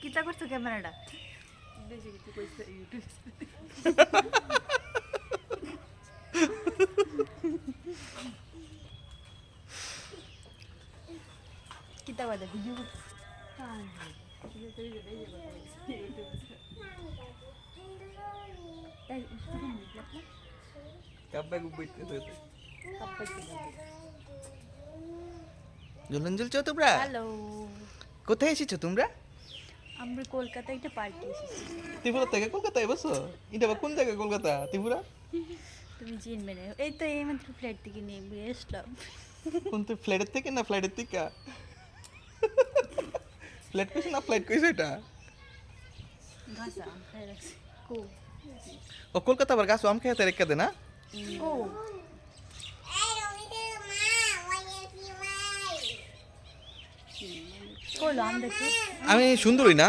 কিতা করছো ক্যামেরাটা? বেশি কিছু কইছে ইউটিউব। কিতা কথা ভিডিও হ্যাঁ কাব্বা গুবইতে তো জলঞ্জল চো তোমরা হ্যালো, কোথায় এসেছো তোমরা? আমরা কলকাতায় একটা পার্টি এসেছি। ত্রিপুরা থেকে কলকাতায় বসো? এটা আবার কোন জায়গা কলকাতা ত্রিপুরা? তুমি চিনবে না, এই তো এইমাত্র ফ্ল্যাট থেকে নেমে এসলাম। কোন তুই ফ্লাইটের থেকে না ফ্লাইটের থেকে? ফ্লাইট কইছে না ফ্লাইট কইছে এটা? ঘাসা খাই রাখছি। কো ও কলকাতা আবার গাছ আম খেতে রেখে দে না? কো করলো আম দেখো। আমি সুন্দরই না